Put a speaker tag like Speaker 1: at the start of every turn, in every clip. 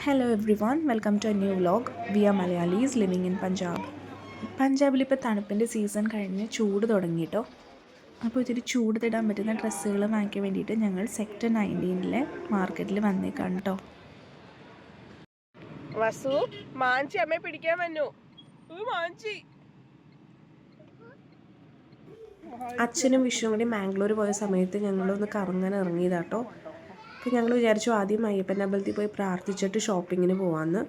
Speaker 1: Hello everyone, welcome to a new vlog. We are Malayalis living in Punjab. പഞ്ചാബിൽ ഇപ്പോൾ തണുപ്പിൻ്റെ season കഴിഞ്ഞ് ചൂട് തുടങ്ങിയിട്ടോ. അപ്പോൾ ഇത്തിരി ചൂട് തിടാൻ പറ്റുന്ന ഡ്രസ്സുകൾ വാങ്ങിക്കാൻ വേണ്ടിയിട്ട് ഞങ്ങൾ സെക്ടർ 19 മാർക്കറ്റിൽ വന്നേക്കാണ് കേട്ടോ.
Speaker 2: വസു മാഞ്ചി അമ്മയെ പിടിക്കാൻ വന്നു. മാഞ്ചി
Speaker 1: അച്ഛനും വിഷുവും കൂടി മാംഗ്ലൂർ പോയ സമയത്ത് ഞങ്ങളൊന്ന് കറങ്ങാൻ ഇറങ്ങിയതാട്ടോ. അപ്പോൾ ഞങ്ങൾ വിചാരിച്ചു ആദ്യം അയ്യപ്പൻ്റെ അമ്പലത്തിൽ പോയി പ്രാർത്ഥിച്ചിട്ട് ഷോപ്പിങ്ങിന് പോകാമെന്ന്.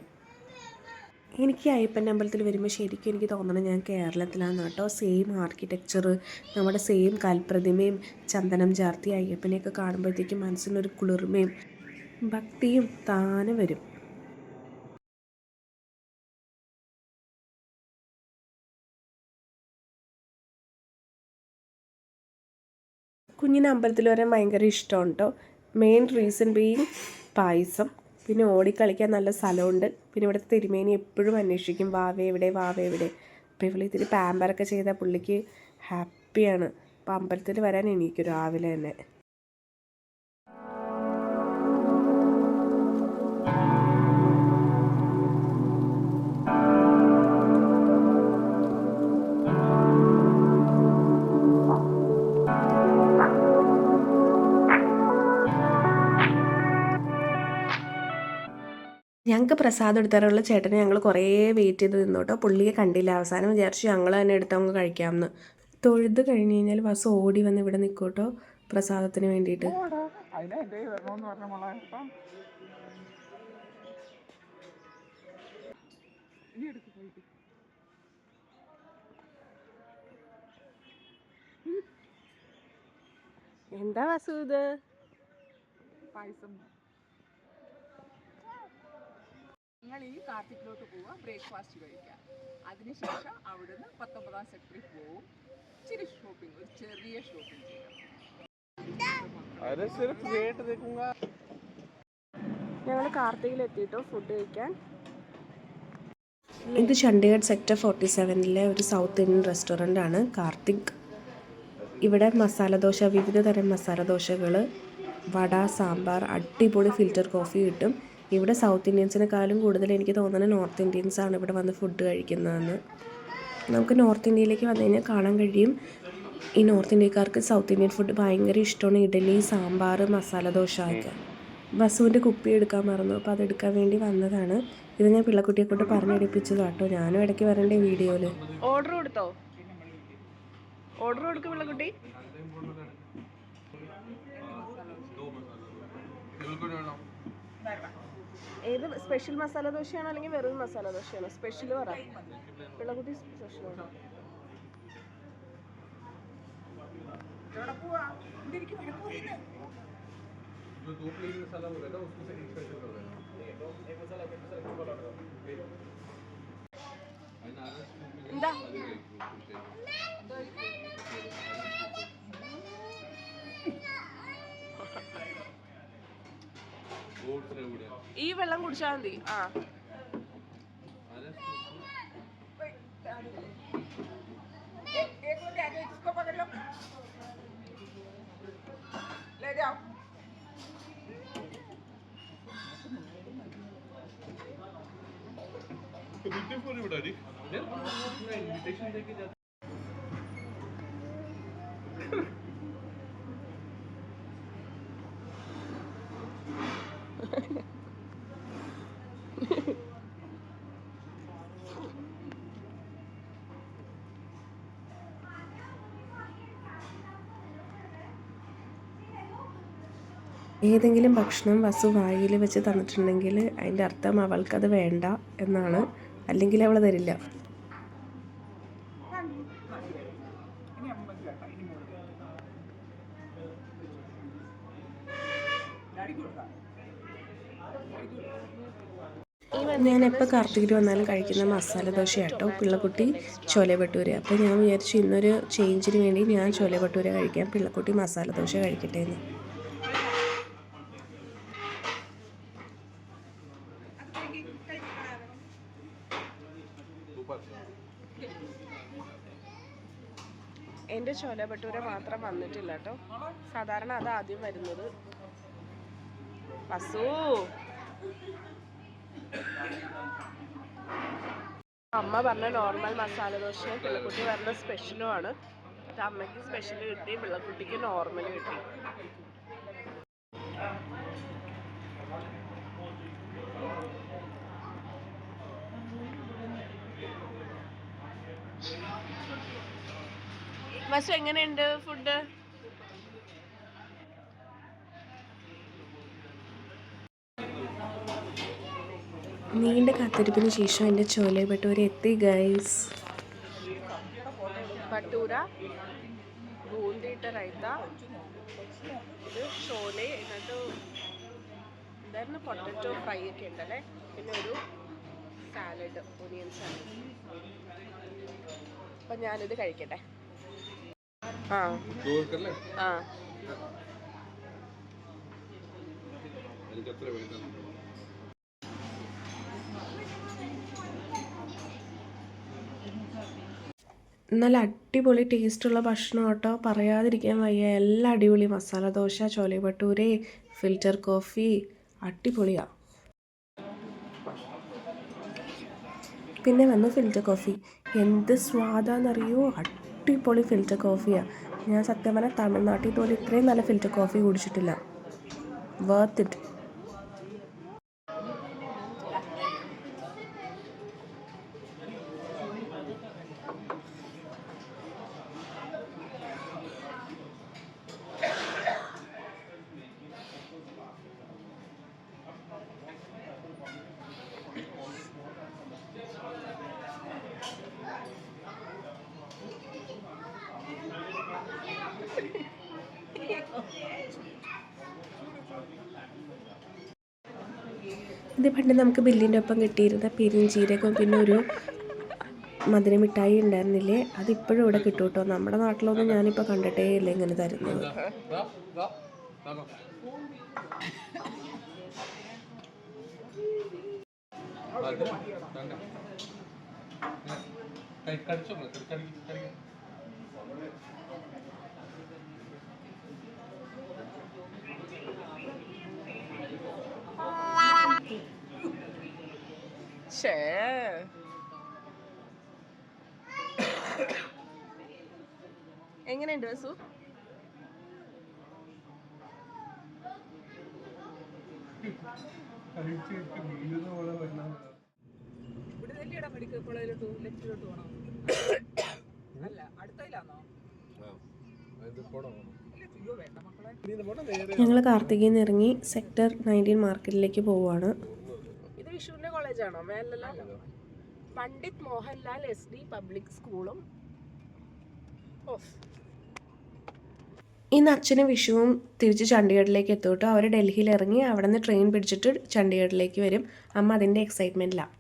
Speaker 1: എനിക്ക് അയ്യപ്പൻ്റെ അമ്പലത്തിൽ വരുമ്പോൾ ശരിക്കും എനിക്ക് തോന്നണം ഞാൻ കേരളത്തിലാണ് കേട്ടോ. സെയിം ആർക്കിടെക്ചർ, നമ്മുടെ സെയിം കൽപ്രതിമയും ചന്ദനം ചാർത്തി അയ്യപ്പനെയൊക്കെ കാണുമ്പോഴത്തേക്കും മനസ്സിനൊരു കുളിർമയും ഭക്തിയും താനെ വരും. കുഞ്ഞിന് അമ്പലത്തിൽ വരാൻ ഭയങ്കര ഇഷ്ടമാണ് കേട്ടോ. മെയിൻ റീസൺ ബീയിങ് പായസം, പിന്നെ ഓടിക്കളിക്കാൻ നല്ല സ്ഥലമുണ്ട്, പിന്നെ ഇവിടുത്തെ തിരുമേനി എപ്പോഴും അന്വേഷിക്കും വാവ എവിടെ വാവ എവിടെ. അപ്പോൾ ഇവൾ ഇത്തിരി പാമ്പറൊക്കെ ചെയ്താൽ പുള്ളിക്ക് ഹാപ്പിയാണ്. അപ്പോൾ അമ്പലത്തിൽ വരാൻ എണീക്കും രാവിലെ തന്നെ. ഞങ്ങൾക്ക് പ്രസാദം എടുത്തരാനുള്ള ചേട്ടനെ ഞങ്ങൾ കുറേ വെയിറ്റ് ചെയ്ത് നിന്നോട്ടോ. പുള്ളിയെ കണ്ടില്ല. അവസാനം വിചാരിച്ചു ഞങ്ങൾ തന്നെ എടുത്തവங்க കഴിക്കാമെന്ന്. തൊഴുത് കഴിഞ്ഞ് കഴിഞ്ഞാൽ വസു ഓടി വന്ന് ഇവിടെ നിൽക്കൂട്ടോ പ്രസാദത്തിന് വേണ്ടിയിട്ട്.
Speaker 2: എന്താ വസു ഇത്? പായസം.
Speaker 3: നിങ്ങൾ ഈ കാർത്തിക്കിലോട്ട് പോവുക, ബ്രേക്ക്ഫാസ്റ്റ് കഴിക്കാം. അതിനുശേഷം അവിടുന്ന് 19-ാം സെക്ടറിൽ പോവും. ഇച്ചിരി ഷോപ്പിംഗ്, ഒരു ചെറിയ ഷോപ്പിംഗ് ചെയ്യാം.
Speaker 2: ഞങ്ങൾ കാർത്തികിലെത്തിയിട്ടോ ഫുഡ് കഴിക്കാൻ.
Speaker 1: ഇത് ചണ്ഡീഗഡ് സെക്ടർ 47 ഒരു സൗത്ത് ഇന്ത്യൻ റെസ്റ്റോറൻ്റ് ആണ് കാർത്തിക്. ഇവിടെ മസാല ദോശ, വിവിധ തരം മസാല ദോശകൾ, വട, സാമ്പാർ, അടിപൊളി ഫിൽറ്റർ കോഫി കിട്ടും. ഇവിടെ സൗത്ത് ഇന്ത്യൻസിനെക്കാളും കൂടുതൽ എനിക്ക് തോന്നുന്നത് നോർത്ത് ഇന്ത്യൻസാണ് ഇവിടെ വന്ന് ഫുഡ് കഴിക്കുന്നതെന്ന്. നമുക്ക് നോർത്ത് ഇന്ത്യയിലേക്ക് വന്നു കഴിഞ്ഞാൽ കാണാൻ കഴിയും ഈ നോർത്ത് ഇന്ത്യക്കാർക്ക് സൗത്ത് ഇന്ത്യൻ ഫുഡ് ഭയങ്കര ഇഷ്ടമാണ്. ഇഡലി, സാമ്പാർ, മസാല ദോശ ഒക്കെ. വസുവിൻ്റെ കുപ്പി എടുക്കാൻ മറന്നു, അപ്പോൾ അതെടുക്കാൻ വേണ്ടി വന്നതാണ്. ഇത് ഞാൻ പിള്ളക്കുട്ടിയെ കൊണ്ട് പറഞ്ഞെടുപ്പിച്ചതാട്ടോ. ഞാനും ഇടയ്ക്ക് വരണ്ടേ വീഡിയോയിൽ.
Speaker 2: ഓർഡർ കൊടുത്തോ? ഓർഡർ കൊടുക്കും പിള്ളക്കുട്ടി. ഏത് സ്പെഷ്യൽ മസാല ദോശയാണോ അല്ലെങ്കിൽ വെറും മസാല ദോശയാണോ? സ്പെഷ്യൽ പറ പിള്ളക്കുട്ടി. സ്പെഷ്യൽ എന്താ? ഈ വെള്ളം കുടിച്ചാൽ മതി.
Speaker 1: ഏതെങ്കിലും ഭക്ഷണം വസു വായിൽ വെച്ച് തന്നിട്ടുണ്ടെങ്കിൽ അതിൻ്റെ അർത്ഥം അവൾക്കത് വേണ്ട എന്നാണ്, അല്ലെങ്കിൽ അവൾ തരില്ല. ഞാൻ എപ്പോൾ കാർത്തികിൽ വന്നാലും കഴിക്കുന്ന മസാല ദോശ കേട്ടോ പിള്ളക്കുട്ടി ചോലെ ഭട്ടൂര. അപ്പോൾ ഞാൻ വിചാരിച്ചു ഇന്നൊരു ചേഞ്ചിന് വേണ്ടി ഞാൻ ചോലെ ഭട്ടൂര കഴിക്കാം, പിള്ളക്കുട്ടി മസാല ദോശ കഴിക്കട്ടെ എന്ന്.
Speaker 2: എൻ്റെ ചോല ഭട്ടൂര മാത്രം വന്നിട്ടില്ല കേട്ടോ. സാധാരണ അത് ആദ്യം വരുന്നത്. വസു അമ്മ പറഞ്ഞ നോർമൽ മസാല ദോശയും പിള്ളക്കുട്ടി പറഞ്ഞ സ്പെഷ്യലും ആണ്. അമ്മയ്ക്ക് സ്പെഷ്യൽ കിട്ടി, പിള്ളക്കുട്ടിക്ക് നോർമൽ കിട്ടി. ബസ് എങ്ങനെയുണ്ട് ഫുഡ്?
Speaker 1: നീണ്ട കാത്തിരിപ്പിന് ശേഷം എൻ്റെ ചോലെ ഭട്ടൂര എത്തി ഗൈസ്.
Speaker 2: ഭട്ടൂര, ബൂന്തിയിട്ട റൈത്ത, ഇത് ചോലെ, എന്നിട്ട് എന്തായിരുന്നു പൊട്ടറ്റോ ഫ്രൈ ഒക്കെ ഉണ്ടല്ലേ, പിന്നെ ഒരു സാലഡ്, ഒനിയൻ സാലഡ്. അപ്പം ഞാനിത് കഴിക്കട്ടെ. ആ ആ
Speaker 1: നല്ല അടിപൊളി ടേസ്റ്റുള്ള ഭക്ഷണം കേട്ടോ, പറയാതിരിക്കാൻ വയ്യ. എല്ലാം അടിപൊളി. മസാല ദോശ, ചോലെ ഭട്ടൂരെ, ഫിൽറ്റർ കോഫി, അടിപൊളിയാണ്. പിന്നെ വന്നു ഫിൽറ്റർ കോഫി. എന്ത് സ്വാദാണെന്നറിയോ, അടിപൊളി ഫിൽറ്റർ കോഫിയാണ്. ഞാൻ സത്യം പറഞ്ഞാൽ തമിഴ്നാട്ടിൽ പോലും ഇത്രയും നല്ല ഫിൽറ്റർ കോഫി കുടിച്ചിട്ടില്ല. Worth it. ഇത് പണ്ട് നമുക്ക് ബില്ലിൻ്റെ ഒപ്പം കിട്ടിയിരുന്ന പെരുംജീരകം, പിന്നെ ഒരു മധുരമിഠായി ഉണ്ടായിരുന്നില്ലേ, അതിപ്പോഴും ഇവിടെ കിട്ടും കേട്ടോ. നമ്മുടെ നാട്ടിലൊന്നും ഞാനിപ്പോൾ കണ്ടിട്ടേ ഇല്ല ഇങ്ങനെ തരുന്നത്.
Speaker 2: എങ്ങനെയുണ്ട് വസു?
Speaker 3: മെഡിക്കൽ കോളേജിലോട്ട് ലെഫ്റ്റിലോട്ട് പോകണം. അല്ല, അടുത്തയിലാണോ? വേണ്ട മക്കളെ.
Speaker 1: ഞങ്ങൾ കാർത്തികയിൽ നിന്ന് ഇറങ്ങി സെക്ടർ 19 മാർക്കറ്റിലേക്ക് പോവുകയാണ്.
Speaker 2: ഇത് വിഷുവിന്റെ കോളേജാണോ? മേലല്ല, പണ്ഡിറ്റ് മോഹൻലാൽ SD പബ്ലിക് സ്കൂളും.
Speaker 1: ഇന്ന് അച്ഛനും വിഷുവും തിരിച്ച് ചണ്ഡീഗഡിലേക്ക് എത്തും കേട്ടോ. അവർ ഡൽഹിയിൽ ഇറങ്ങി അവിടെ നിന്ന് ട്രെയിൻ പിടിച്ചിട്ട് ചണ്ഡീഗഡിലേക്ക് വരും. അമ്മ അതിൻ്റെ എക്സൈറ്റ്മെൻറ്റിലാണ്.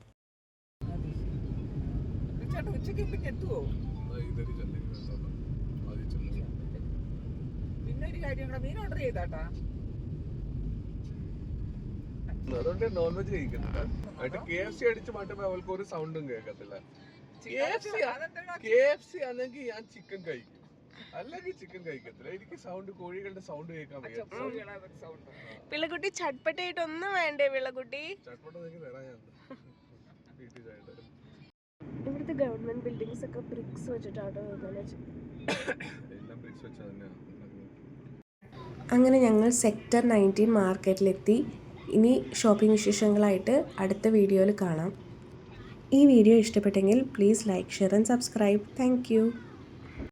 Speaker 3: പിന്നെ ഒരു കാര്യം കൂടെ, മീൻ ഓർഡർ ചെയ്താട്ടാ.
Speaker 4: അതുകൊണ്ട് നോൺ വെജ് കഴിക്കുന്നില്ല. KFC അടിച്ച് മാറ്റുമ്പോ അവൾക്ക് ഒരു സൗണ്ടും കേൾക്കത്തില്ല. KFC ആണെങ്കിൽ ഞാൻ ചിക്കൻ കഴിക്കും, അല്ലെങ്കിൽ ചിക്കൻ കഴിക്കത്തില്ല. എനിക്ക് സൗണ്ട്, കോഴികളുടെ സൗണ്ട് കേൾക്കാൻ വയ്യ.
Speaker 2: പിള്ളക്കുട്ടി ചട്പട്ടായിട്ടൊന്നും വേണ്ടേ? പിള്ളക്കുട്ടി
Speaker 4: ചട്പട്ട എനിക്ക് തരാൻ ഞാൻ വീട്ടിൽ ചായിട്ട്.
Speaker 2: ഇവിടുത്തെ ഗവൺമെന്റ് ബിൽഡിങ്സ് ഒക്കെ ബ്രിക്സ് വെച്ചിട്ടാണ്.
Speaker 4: എല്ലാം ബ്രിക്സ് വെച്ചാൽ തന്നെയാണ്.
Speaker 1: അങ്ങനെ ഞങ്ങൾ സെക്ടർ 19 മാർക്കറ്റിലെത്തി. ഇനി ഷോപ്പിംഗ് വിശേഷങ്ങളായിട്ട് അടുത്ത വീഡിയോയിൽ കാണാം. ഈ വീഡിയോ ഇഷ്ടപ്പെട്ടെങ്കിൽ please like, share and subscribe. Thank you.